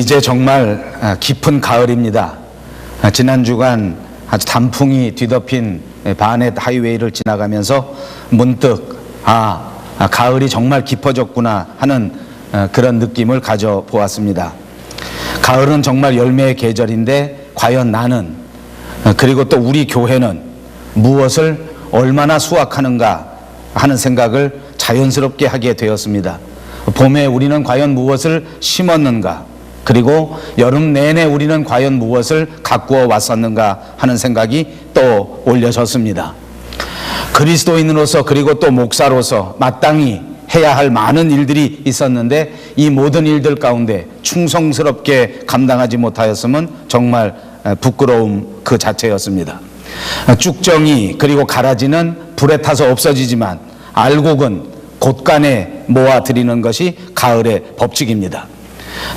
이제 정말 깊은 가을입니다. 지난 주간 아주 단풍이 뒤덮인 바넷 하이웨이를 지나가면서 문득 가을이 정말 깊어졌구나 하는 그런 느낌을 가져보았습니다. 가을은 정말 열매의 계절인데 과연 나는 그리고 또 우리 교회는 무엇을 얼마나 수확하는가 하는 생각을 자연스럽게 하게 되었습니다. 봄에 우리는 과연 무엇을 심었는가, 그리고 여름 내내 우리는 과연 무엇을 가꾸어 왔었는가 하는 생각이 또 올려졌습니다. 그리스도인으로서 그리고 또 목사로서 마땅히 해야 할 많은 일들이 있었는데 이 모든 일들 가운데 충성스럽게 감당하지 못하였음은 정말 부끄러움 그 자체였습니다. 쭉정이 그리고 가라지는 불에 타서 없어지지만 알곡은 곳간에 모아드리는 것이 가을의 법칙입니다.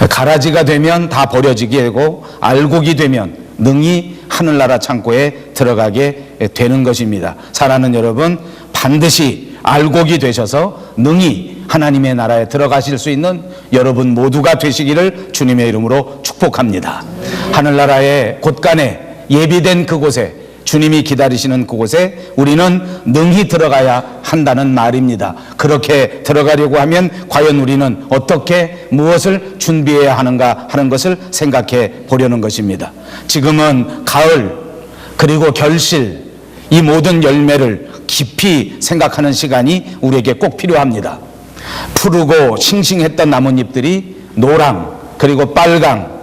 가라지가 되면 다 버려지게 되고 알곡이 되면 능히 하늘나라 창고에 들어가게 되는 것입니다. 사랑하는 여러분, 반드시 알곡이 되셔서 능히 하나님의 나라에 들어가실 수 있는 여러분 모두가 되시기를 주님의 이름으로 축복합니다. 하늘나라의 곳간에 예비된 그곳에, 주님이 기다리시는 그곳에 우리는 능히 들어가야 한다는 말입니다. 그렇게 들어가려고 하면 과연 우리는 어떻게 무엇을 준비해야 하는가 하는 것을 생각해 보려는 것입니다. 지금은 가을 그리고 결실, 이 모든 열매를 깊이 생각하는 시간이 우리에게 꼭 필요합니다. 푸르고 싱싱했던 나뭇잎들이 노랑 그리고 빨강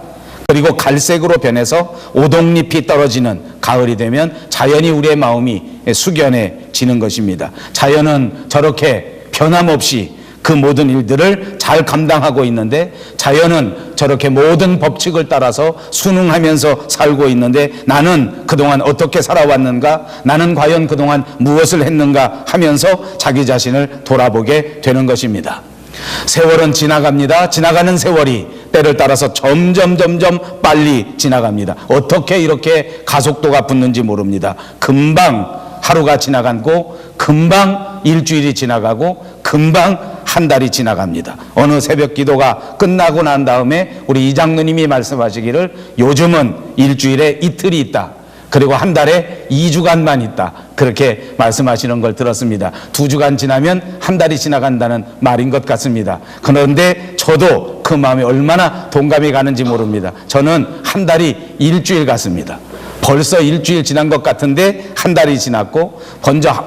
그리고 갈색으로 변해서 오동잎이 떨어지는 가을이 되면 자연히 우리의 마음이 숙연해지는 것입니다. 자연은 저렇게 변함없이 그 모든 일들을 잘 감당하고 있는데, 자연은 저렇게 모든 법칙을 따라서 순응하면서 살고 있는데 나는 그동안 어떻게 살아왔는가, 나는 과연 그동안 무엇을 했는가 하면서 자기 자신을 돌아보게 되는 것입니다. 세월은 지나갑니다. 지나가는 세월이 때를 따라서 점점 빨리 지나갑니다. 어떻게 이렇게 가속도가 붙는지 모릅니다. 금방 하루가 지나가고 금방 일주일이 지나가고 금방 한 달이 지나갑니다. 어느 새벽 기도가 끝나고 난 다음에 우리 이장로님이 말씀하시기를 요즘은 일주일에 이틀이 있다, 그리고 한 달에 2주간만 있다, 그렇게 말씀하시는 걸 들었습니다. 2주간 지나면 한 달이 지나간다는 말인 것 같습니다. 그런데 저도 그 마음에 얼마나 동감이 가는지 모릅니다. 저는 한 달이 일주일 같습니다. 벌써 일주일 지난 것 같은데 한 달이 지났고,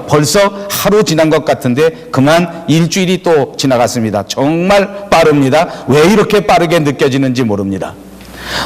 벌써 하루 지난 것 같은데 그만 일주일이 또 지나갔습니다. 정말 빠릅니다. 왜 이렇게 빠르게 느껴지는지 모릅니다.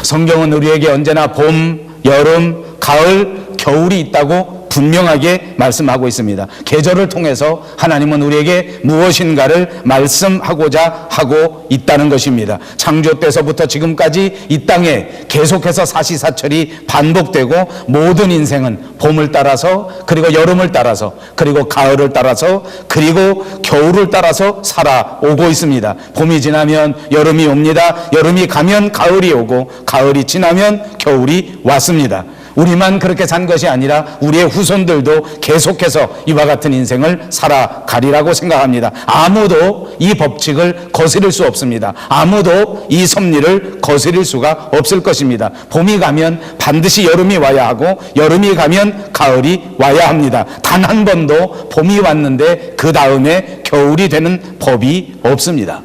성경은 우리에게 언제나 봄, 여름, 가을, 겨울이 있다고 분명하게 말씀하고 있습니다. 계절을 통해서 하나님은 우리에게 무엇인가를 말씀하고자 하고 있다는 것입니다. 창조 때서부터 지금까지 이 땅에 계속해서 사시사철이 반복되고, 모든 인생은 봄을 따라서 그리고 여름을 따라서 그리고 가을을 따라서 그리고 겨울을 따라서 살아오고 있습니다. 봄이 지나면 여름이 옵니다. 여름이 가면 가을이 오고, 가을이 지나면 겨울이 왔습니다. 우리만 그렇게 산 것이 아니라 우리의 후손들도 계속해서 이와 같은 인생을 살아가리라고 생각합니다. 아무도 이 법칙을 거스릴 수 없습니다. 아무도 이 섭리를 거스릴 수가 없을 것입니다. 봄이 가면 반드시 여름이 와야 하고, 여름이 가면 가을이 와야 합니다. 단 한 번도 봄이 왔는데 그 다음에 겨울이 되는 법이 없습니다.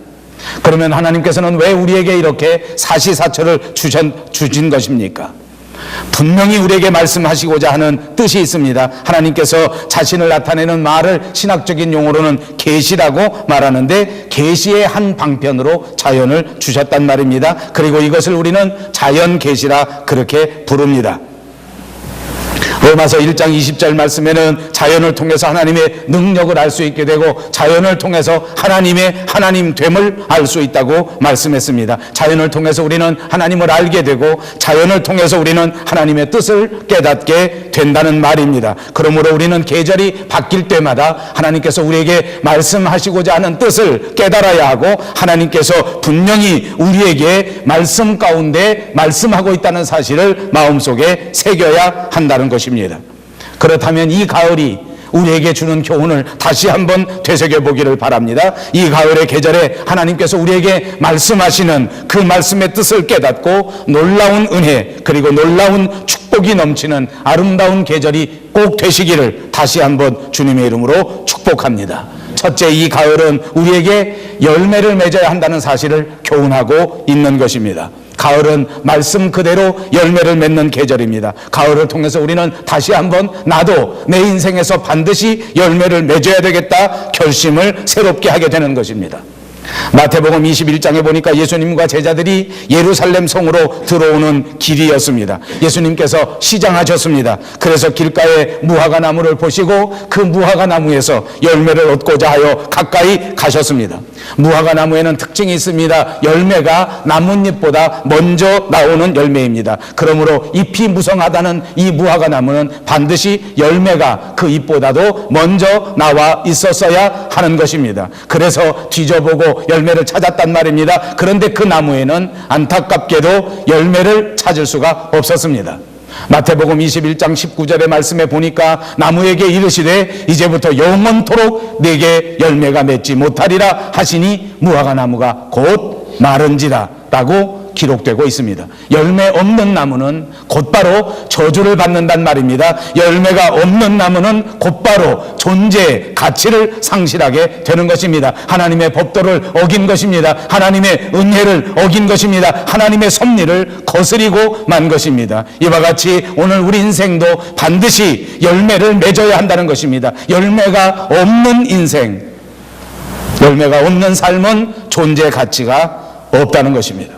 그러면 하나님께서는 왜 우리에게 이렇게 사시사철을 주신 것입니까? 분명히 우리에게 말씀하시고자 하는 뜻이 있습니다. 하나님께서 자신을 나타내는 말을 신학적인 용어로는 계시라고 말하는데, 계시의 한 방편으로 자연을 주셨단 말입니다. 그리고 이것을 우리는 자연 계시라 그렇게 부릅니다. 로마서 1장 20절 말씀에는 자연을 통해서 하나님의 능력을 알 수 있게 되고, 자연을 통해서 하나님의 하나님됨을 알 수 있다고 말씀했습니다. 자연을 통해서 우리는 하나님을 알게 되고, 자연을 통해서 우리는 하나님의 뜻을 깨닫게 된다는 말입니다. 그러므로 우리는 계절이 바뀔 때마다 하나님께서 우리에게 말씀하시고자 하는 뜻을 깨달아야 하고, 하나님께서 분명히 우리에게 말씀 가운데 말씀하고 있다는 사실을 마음속에 새겨야 한다는 것입니다. 그렇다면 이 가을이 우리에게 주는 교훈을 다시 한번 되새겨보기를 바랍니다. 이 가을의 계절에 하나님께서 우리에게 말씀하시는 그 말씀의 뜻을 깨닫고 놀라운 은혜 그리고 놀라운 축복이 넘치는 아름다운 계절이 꼭 되시기를 다시 한번 주님의 이름으로 축복합니다. 첫째, 이 가을은 우리에게 열매를 맺어야 한다는 사실을 교훈하고 있는 것입니다. 가을은 말씀 그대로 열매를 맺는 계절입니다. 가을을 통해서 우리는 다시 한번 나도 내 인생에서 반드시 열매를 맺어야 되겠다 결심을 새롭게 하게 되는 것입니다. 마태복음 21장에 보니까 예수님과 제자들이 예루살렘 성으로 들어오는 길이었습니다. 예수님께서 시장하셨습니다. 그래서 길가에 무화과 나무를 보시고 그 무화과 나무에서 열매를 얻고자 하여 가까이 가셨습니다. 무화과 나무에는 특징이 있습니다. 열매가 나뭇잎보다 먼저 나오는 열매입니다. 그러므로 잎이 무성하다는 이 무화과 나무는 반드시 열매가 그 잎보다도 먼저 나와 있었어야 하는 것입니다. 그래서 뒤져보고 열매를 찾았단 말입니다. 그런데 그 나무에는 안타깝게도 열매를 찾을 수가 없었습니다. 마태복음 21장 19절의 말씀에 보니까 나무에게 이르시되 이제부터 영원토록 내게 열매가 맺지 못하리라 하시니 무화과 나무가 곧 마른지라 라고 기록되고 있습니다. 열매 없는 나무는 곧바로 저주를 받는단 말입니다. 열매가 없는 나무는 곧바로 존재의 가치를 상실하게 되는 것입니다. 하나님의 법도를 어긴 것입니다. 하나님의 은혜를 어긴 것입니다. 하나님의 섭리를 거스리고 만 것입니다. 이와 같이 오늘 우리 인생도 반드시 열매를 맺어야 한다는 것입니다. 열매가 없는 인생, 열매가 없는 삶은 존재의 가치가 없다는 것입니다.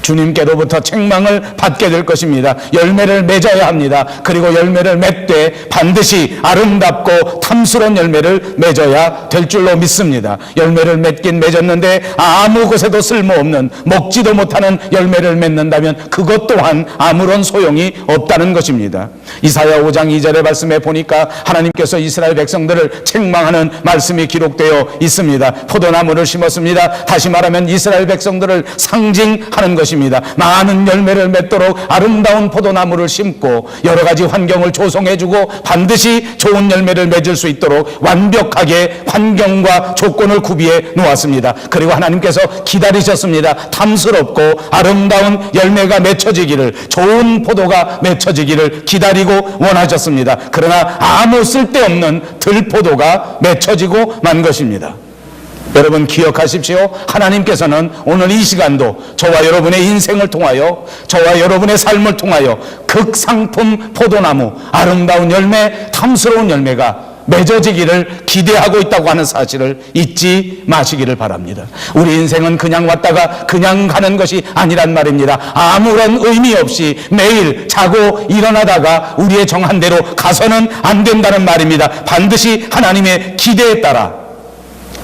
주님께로부터 책망을 받게 될 것입니다. 열매를 맺어야 합니다. 그리고 열매를 맺되 반드시 아름답고 탐스러운 열매를 맺어야 될 줄로 믿습니다. 열매를 맺긴 맺었는데 아무 곳에도 쓸모없는 먹지도 못하는 열매를 맺는다면 그것 또한 아무런 소용이 없다는 것입니다. 이사야 5장 2절의 말씀에 보니까 하나님께서 이스라엘 백성들을 책망하는 말씀이 기록되어 있습니다. 포도나무를 심었습니다. 다시 말하면 이스라엘 백성들을 상징하는 것입니다. 많은 열매를 맺도록 아름다운 포도나무를 심고 여러 가지 환경을 조성해주고 반드시 좋은 열매를 맺을 수 있도록 완벽하게 환경과 조건을 구비해 놓았습니다. 그리고 하나님께서 기다리셨습니다. 탐스럽고 아름다운 열매가 맺혀지기를, 좋은 포도가 맺혀지기를 기다리고 원하셨습니다. 그러나 아무 쓸데없는 들포도가 맺혀지고 만 것입니다. 여러분 기억하십시오. 하나님께서는 오늘 이 시간도 저와 여러분의 인생을 통하여, 저와 여러분의 삶을 통하여 극상품 포도나무, 아름다운 열매, 탐스러운 열매가 맺어지기를 기대하고 있다고 하는 사실을 잊지 마시기를 바랍니다. 우리 인생은 그냥 왔다가 그냥 가는 것이 아니란 말입니다. 아무런 의미 없이 매일 자고 일어나다가 우리의 정한 대로 가서는 안 된다는 말입니다. 반드시 하나님의 기대에 따라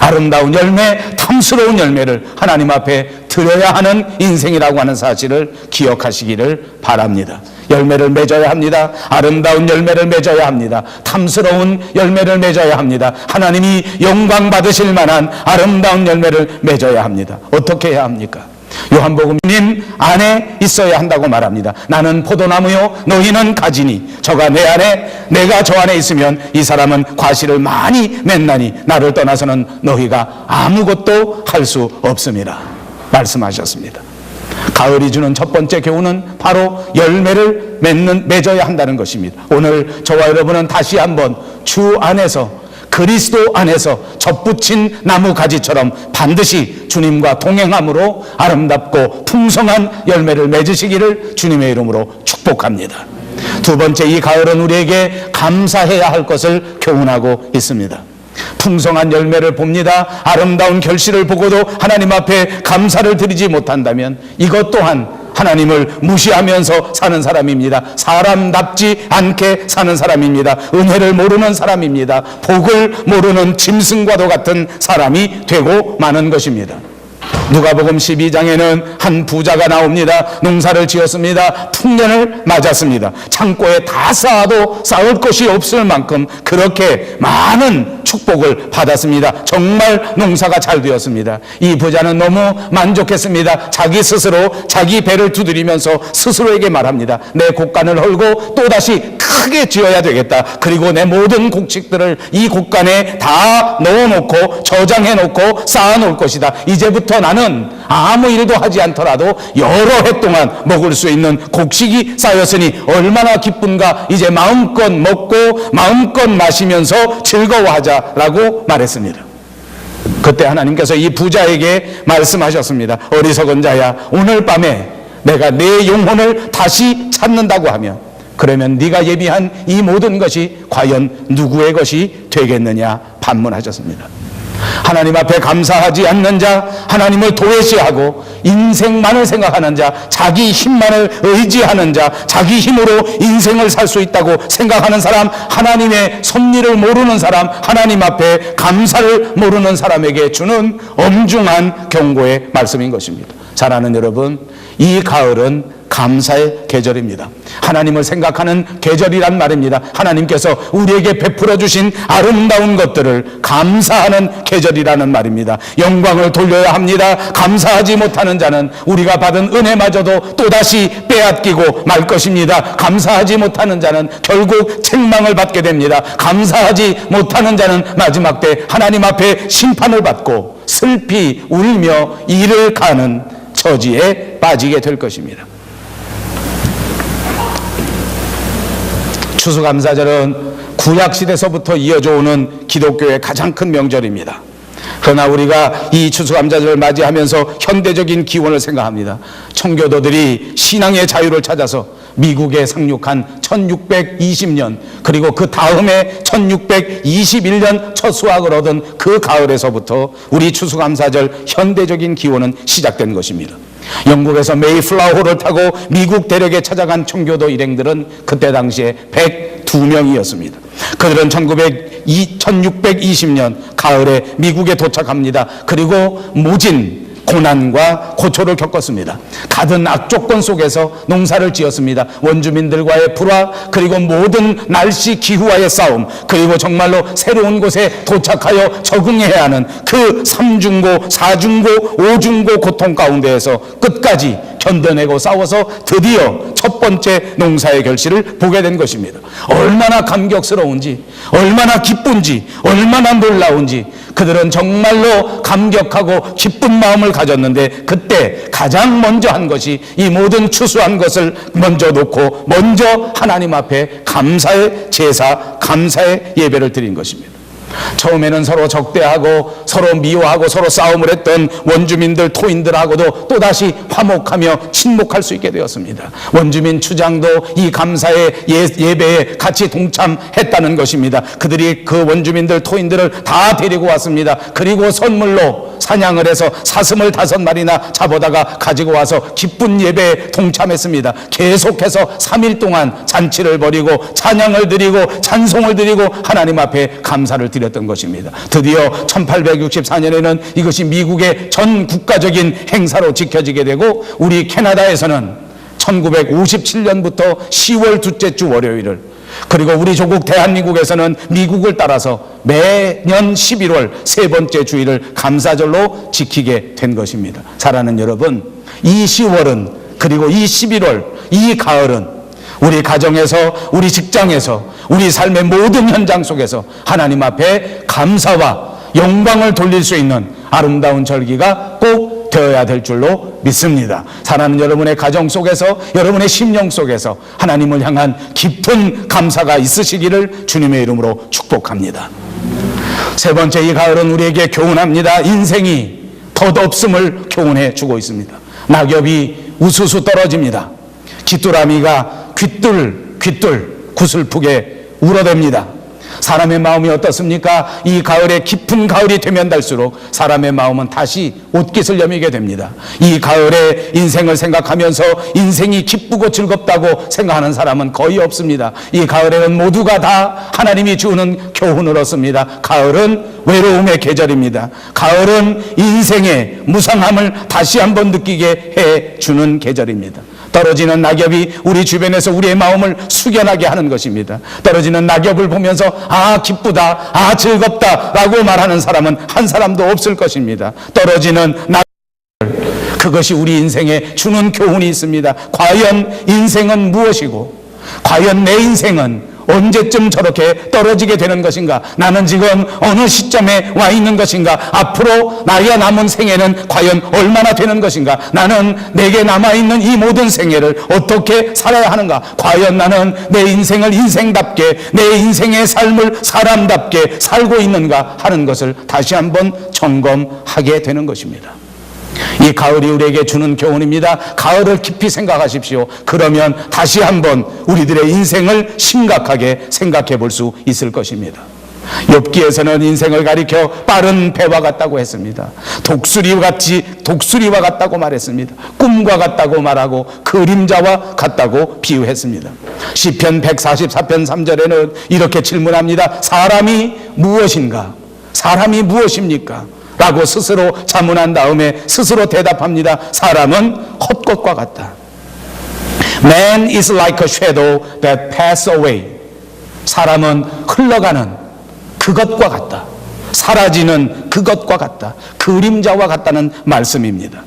아름다운 열매, 탐스러운 열매를 하나님 앞에 드려야 하는 인생이라고 하는 사실을 기억하시기를 바랍니다. 열매를 맺어야 합니다. 아름다운 열매를 맺어야 합니다. 탐스러운 열매를 맺어야 합니다. 하나님이 영광 받으실 만한 아름다운 열매를 맺어야 합니다. 어떻게 해야 합니까? 요한복음 님 안에 있어야 한다고 말합니다. 나는 포도나무요 너희는 가지니 저가 내 안에 내가 저 안에 있으면 이 사람은 과실을 많이 맺나니 나를 떠나서는 너희가 아무것도 할 수 없음이라 말씀하셨습니다. 가을이 주는 첫 번째 교훈은 바로 열매를 맺어야 한다는 것입니다. 오늘 저와 여러분은 다시 한번 주 안에서, 그리스도 안에서 접붙인 나무가지처럼 반드시 주님과 동행함으로 아름답고 풍성한 열매를 맺으시기를 주님의 이름으로 축복합니다. 두 번째, 이 가을은 우리에게 감사해야 할 것을 교훈하고 있습니다. 풍성한 열매를 봅니다. 아름다운 결실을 보고도 하나님 앞에 감사를 드리지 못한다면 이것 또한 하나님을 무시하면서 사는 사람입니다. 사람답지 않게 사는 사람입니다. 은혜를 모르는 사람입니다. 복을 모르는 짐승과도 같은 사람이 되고 마는 것입니다. 누가복음 12장에는 한 부자가 나옵니다. 농사를 지었습니다. 풍년을 맞았습니다. 창고에 다 쌓아도 쌓을 것이 없을 만큼 그렇게 많은 축복을 받았습니다. 정말 농사가 잘 되었습니다. 이 부자는 너무 만족했습니다. 자기 스스로 자기 배를 두드리면서 스스로에게 말합니다. 내 곡간을 헐고 또다시 크게 지어야 되겠다. 그리고 내 모든 곡식들을 이 곡간에 다 넣어놓고 저장해놓고 쌓아놓을 것이다. 이제부터 나는 아무 일도 하지 않더라도 여러 해 동안 먹을 수 있는 곡식이 쌓였으니 얼마나 기쁜가. 이제 마음껏 먹고 마음껏 마시면서 즐거워하자라고 말했습니다. 그때 하나님께서 이 부자에게 말씀하셨습니다. 어리석은 자야, 오늘 밤에 내가 내 영혼을 다시 찾는다고 하면 그러면 네가 예비한 이 모든 것이 과연 누구의 것이 되겠느냐 반문하셨습니다. 하나님 앞에 감사하지 않는 자, 하나님을 도외시하고 인생만을 생각하는 자, 자기 힘만을 의지하는 자, 자기 힘으로 인생을 살 수 있다고 생각하는 사람, 하나님의 섭리를 모르는 사람, 하나님 앞에 감사를 모르는 사람에게 주는 엄중한 경고의 말씀인 것입니다. 사랑하는 여러분, 이 가을은 감사의 계절입니다. 하나님을 생각하는 계절이란 말입니다. 하나님께서 우리에게 베풀어 주신 아름다운 것들을 감사하는 계절이라는 말입니다. 영광을 돌려야 합니다. 감사하지 못하는 자는 우리가 받은 은혜마저도 또다시 빼앗기고 말 것입니다. 감사하지 못하는 자는 결국 책망을 받게 됩니다. 감사하지 못하는 자는 마지막 때 하나님 앞에 심판을 받고 슬피 울며 이를 가는 처지에 빠지게 될 것입니다. 추수감사절은 구약시대서부터 이어져 오는 기독교의 가장 큰 명절입니다. 그러나 우리가 이 추수감사절을 맞이하면서 현대적인 기원을 생각합니다. 청교도들이 신앙의 자유를 찾아서 미국에 상륙한 1620년 그리고 그 다음에 1621년 첫 수확을 얻은 그 가을에서부터 우리 추수감사절 현대적인 기원은 시작된 것입니다. 영국에서 메이플라워호를 타고 미국 대륙에 찾아간 청교도 일행들은 그때 당시에 102명이었습니다. 그들은 1620년 가을에 미국에 도착합니다. 그리고 모진 고난과 고초를 겪었습니다. 가든 악조건 속에서 농사를 지었습니다. 원주민들과의 불화, 그리고 모든 날씨 기후와의 싸움, 그리고 정말로 새로운 곳에 도착하여 적응해야 하는 그 3중고, 4중고, 5중고 고통 가운데에서 끝까지 견뎌내고 싸워서 드디어 첫 번째 농사의 결실을 보게 된 것입니다. 얼마나 감격스러운지, 얼마나 기쁜지, 얼마나 놀라운지 그들은 정말로 감격하고 기쁜 마음을 가졌는데 그때 가장 먼저 한 것이 이 모든 추수한 것을 먼저 놓고 먼저 하나님 앞에 감사의 제사, 감사의 예배를 드린 것입니다. 처음에는 서로 적대하고 서로 미워하고 서로 싸움을 했던 원주민들, 토인들하고도 또다시 화목하며 친목할 수 있게 되었습니다. 원주민 추장도 이 감사의 예배에 같이 동참했다는 것입니다. 그들이 그 원주민들, 토인들을 다 데리고 왔습니다. 그리고 선물로 사냥을 해서 사슴을 5마리나 잡아다가 가지고 와서 기쁜 예배에 동참했습니다. 계속해서 3일 동안 잔치를 벌이고 찬양을 드리고 찬송을 드리고 하나님 앞에 감사를 드렸던 것입니다. 드디어 1864년에는 이것이 미국의 전 국가적인 행사로 지켜지게 되고 우리 캐나다에서는 1957년부터 10월 둘째 주 월요일을, 그리고 우리 조국 대한민국에서는 미국을 따라서 매년 11월 세 번째 주일을 감사절로 지키게 된 것입니다. 사랑하는 여러분, 이 10월은, 그리고 이 11월, 이 가을은 우리 가정에서, 우리 직장에서, 우리 삶의 모든 현장 속에서 하나님 앞에 감사와 영광을 돌릴 수 있는 아름다운 절기가 꼭 되어야 될 줄로 믿습니다. 사랑하는 여러분의 가정 속에서, 여러분의 심령 속에서 하나님을 향한 깊은 감사가 있으시기를 주님의 이름으로 축복합니다. 세 번째, 이 가을은 우리에게 교훈합니다. 인생이 덧없음을 교훈해 주고 있습니다. 낙엽이 우수수 떨어집니다. 귀뚜라미가 귀뚤 구슬프게 울어댑니다. 사람의 마음이 어떻습니까? 이 가을에 깊은 가을이 되면 달수록 사람의 마음은 다시 옷깃을 여미게 됩니다. 이 가을에 인생을 생각하면서 인생이 기쁘고 즐겁다고 생각하는 사람은 거의 없습니다. 이 가을에는 모두가 다 하나님이 주는 교훈을 얻습니다. 가을은 외로움의 계절입니다. 가을은 인생의 무상함을 다시 한번 느끼게 해주는 계절입니다. 떨어지는 낙엽이 우리 주변에서 우리의 마음을 숙연하게 하는 것입니다. 떨어지는 낙엽을 보면서 아 기쁘다, 아 즐겁다 라고 말하는 사람은 한 사람도 없을 것입니다. 떨어지는 낙엽, 그것이 우리 인생에 주는 교훈이 있습니다. 과연 인생은 무엇이고, 과연 내 인생은 언제쯤 저렇게 떨어지게 되는 것인가? 나는 지금 어느 시점에 와 있는 것인가? 앞으로 나의 남은 생애는 과연 얼마나 되는 것인가? 나는 내게 남아있는 이 모든 생애를 어떻게 살아야 하는가? 과연 나는 내 인생을 인생답게, 내 인생의 삶을 사람답게 살고 있는가 하는 것을 다시 한번 점검하게 되는 것입니다. 이 가을이 우리에게 주는 교훈입니다. 가을을 깊이 생각하십시오. 그러면 다시 한번 우리들의 인생을 심각하게 생각해 볼 수 있을 것입니다. 욥기에서는 인생을 가리켜 빠른 배와 같다고 했습니다. 독수리와 같다고 말했습니다. 꿈과 같다고 말하고 그림자와 같다고 비유했습니다. 시편 144편 3절에는 이렇게 질문합니다. 사람이 무엇인가? 사람이 무엇입니까? 라고 스스로 자문한 다음에 스스로 대답합니다. 사람은 헛것과 같다. Man is like a shadow that passes away. 사람은 흘러가는 그것과 같다. 사라지는 그것과 같다. 그림자와 같다는 말씀입니다.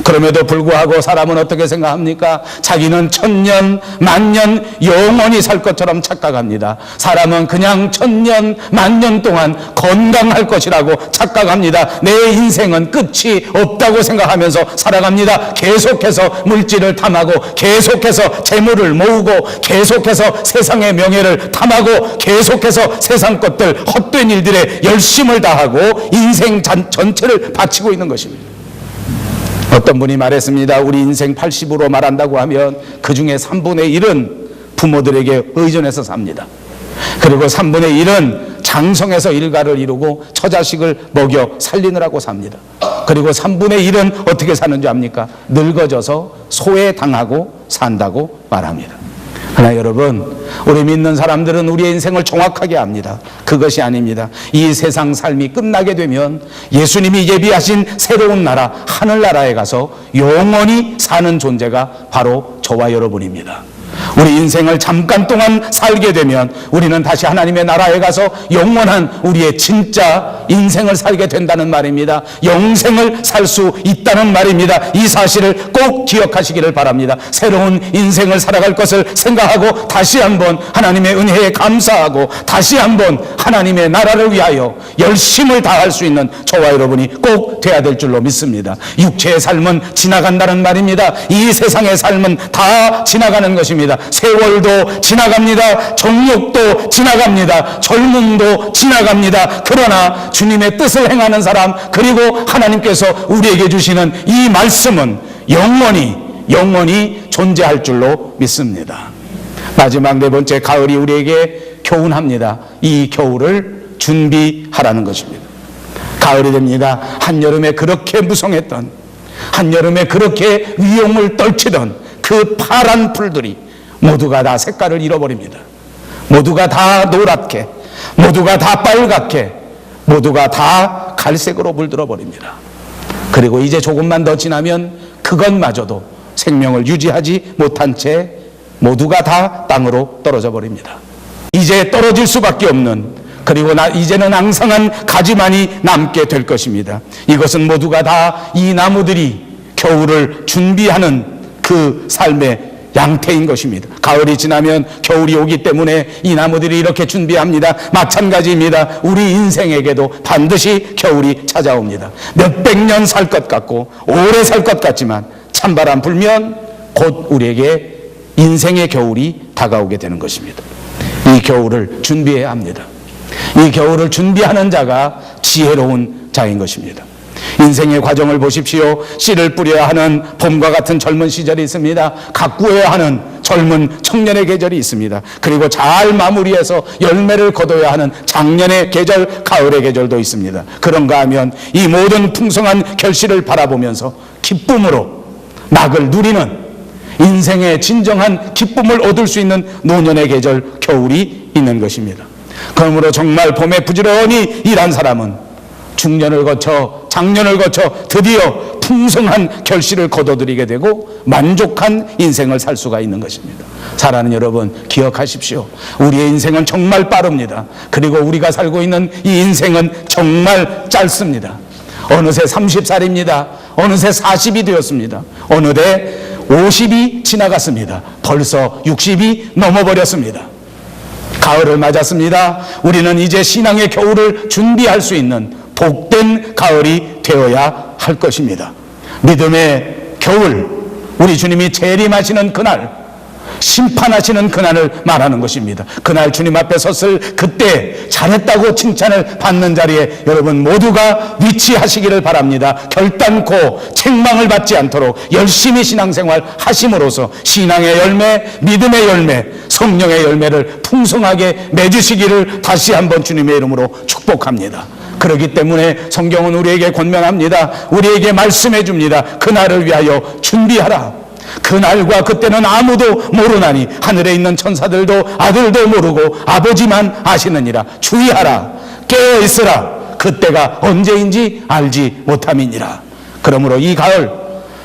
그럼에도 불구하고 사람은 어떻게 생각합니까? 자기는 천년, 만년 영원히 살 것처럼 착각합니다. 사람은 그냥 천년, 만년 동안 건강할 것이라고 착각합니다. 내 인생은 끝이 없다고 생각하면서 살아갑니다. 계속해서 물질을 탐하고, 계속해서 재물을 모으고, 계속해서 세상의 명예를 탐하고, 계속해서 세상 것들, 헛된 일들에 열심을 다하고 인생 전체를 바치고 있는 것입니다. 어떤 분이 말했습니다. 우리 인생 80으로 말한다고 하면 그 중에 3분의 1은 부모들에게 의존해서 삽니다. 그리고 3분의 1은 장성해서 일가를 이루고 처자식을 먹여 살리느라고 삽니다. 그리고 3분의 1은 어떻게 사는지 압니까? 늙어져서 소외당하고 산다고 말합니다. 그러나 여러분, 우리 믿는 사람들은 우리의 인생을 정확하게 압니다. 그것이 아닙니다. 이 세상 삶이 끝나게 되면 예수님이 예비하신 새로운 나라, 하늘나라에 가서 영원히 사는 존재가 바로 저와 여러분입니다. 우리 인생을 잠깐 동안 살게 되면 우리는 다시 하나님의 나라에 가서 영원한 우리의 진짜 인생을 살게 된다는 말입니다. 영생을 살 수 있다는 말입니다. 이 사실을 꼭 기억하시기를 바랍니다. 새로운 인생을 살아갈 것을 생각하고 다시 한번 하나님의 은혜에 감사하고 다시 한번 하나님의 나라를 위하여 열심을 다할 수 있는 저와 여러분이 꼭 돼야 될 줄로 믿습니다. 육체의 삶은 지나간다는 말입니다. 이 세상의 삶은 다 지나가는 것입니다. 세월도 지나갑니다. 정욕도 지나갑니다. 젊음도 지나갑니다. 그러나 주님의 뜻을 행하는 사람, 그리고 하나님께서 우리에게 주시는 이 말씀은 영원히 존재할 줄로 믿습니다. 마지막 네 번째, 가을이 우리에게 교훈합니다. 이 겨울을 준비하라는 것입니다. 가을이 됩니다. 한여름에 그렇게 무성했던, 한여름에 그렇게 위용을 떨치던 그 파란 풀들이 모두가 다 색깔을 잃어버립니다. 모두가 다 노랗게, 모두가 다 빨갛게, 모두가 다 갈색으로 물들어 버립니다. 그리고 이제 조금만 더 지나면 그것마저도 생명을 유지하지 못한 채 모두가 다 땅으로 떨어져 버립니다. 이제 떨어질 수밖에 없는, 그리고 이제는 앙상한 가지만이 남게 될 것입니다. 이것은 모두가 다 이 나무들이 겨울을 준비하는 그 삶의 양태인 것입니다. 가을이 지나면 겨울이 오기 때문에 이 나무들이 이렇게 준비합니다. 마찬가지입니다. 우리 인생에게도 반드시 겨울이 찾아옵니다. 몇백 년 살 것 같고 오래 살 것 같지만 찬바람 불면 곧 우리에게 인생의 겨울이 다가오게 되는 것입니다. 이 겨울을 준비해야 합니다. 이 겨울을 준비하는 자가 지혜로운 자인 것입니다. 인생의 과정을 보십시오. 씨를 뿌려야 하는 봄과 같은 젊은 시절이 있습니다. 가꾸어야 하는 젊은 청년의 계절이 있습니다. 그리고 잘 마무리해서 열매를 거둬야 하는 작년의 계절, 가을의 계절도 있습니다. 그런가 하면 이 모든 풍성한 결실을 바라보면서 기쁨으로 낙을 누리는, 인생의 진정한 기쁨을 얻을 수 있는 노년의 계절, 겨울이 있는 것입니다. 그러므로 정말 봄에 부지런히 일한 사람은 중년을 거쳐 장년을 거쳐 드디어 풍성한 결실을 거둬들이게 되고 만족한 인생을 살 수가 있는 것입니다. 사랑하는 여러분, 기억하십시오. 우리의 인생은 정말 빠릅니다. 그리고 우리가 살고 있는 이 인생은 정말 짧습니다. 어느새 30살입니다. 어느새 40이 되었습니다. 어느새 50이 지나갔습니다. 벌써 60이 넘어버렸습니다. 가을을 맞았습니다. 우리는 이제 신앙의 겨울을 준비할 수 있는 복된 가을이 되어야 할 것입니다. 믿음의 겨울, 우리 주님이 재림하시는 그날, 심판하시는 그날을 말하는 것입니다. 그날 주님 앞에 섰을 그때 잘했다고 칭찬을 받는 자리에 여러분 모두가 위치하시기를 바랍니다. 결단코 책망을 받지 않도록 열심히 신앙생활 하심으로써 신앙의 열매, 믿음의 열매, 성령의 열매를 풍성하게 맺으시기를 다시 한번 주님의 이름으로 축복합니다. 그렇기 때문에 성경은 우리에게 권면합니다. 우리에게 말씀해 줍니다. 그날을 위하여 준비하라. 그날과 그때는 아무도 모르나니 하늘에 있는 천사들도 아들도 모르고 아버지만 아시느니라. 주의하라. 깨어 있으라. 그때가 언제인지 알지 못함이니라. 그러므로 이 가을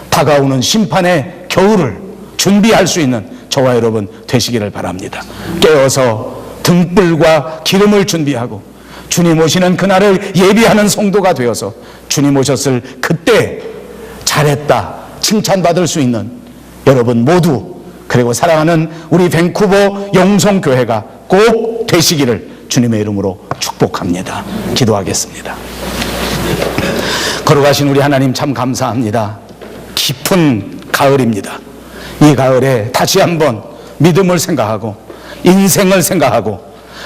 다가오는 심판의 겨울을 준비할 수 있는 저와 여러분 되시기를 바랍니다. 깨어서 등불과 기름을 준비하고 주님 오시는 그날을 예비하는 성도가 되어서 주님 오셨을 그때 잘했다 칭찬받을 수 있는 여러분 모두, 그리고 사랑하는 우리 밴쿠버 영성교회가 꼭 되시기를 주님의 이름으로 축복합니다. 기도하겠습니다. 걸어가신 우리 하나님 참 감사합니다. 깊은 가을입니다. 이 가을에 다시 한번 믿음을 생각하고 인생을 생각하고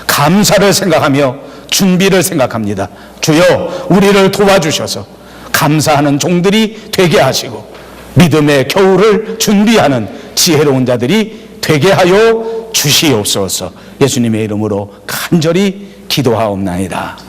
감사를 생각하며 준비를 생각합니다. 주여 우리를 도와주셔서 감사하는 종들이 되게 하시고 믿음의 겨울을 준비하는 지혜로운 자들이 되게 하여 주시옵소서. 예수님의 이름으로 간절히 기도하옵나이다.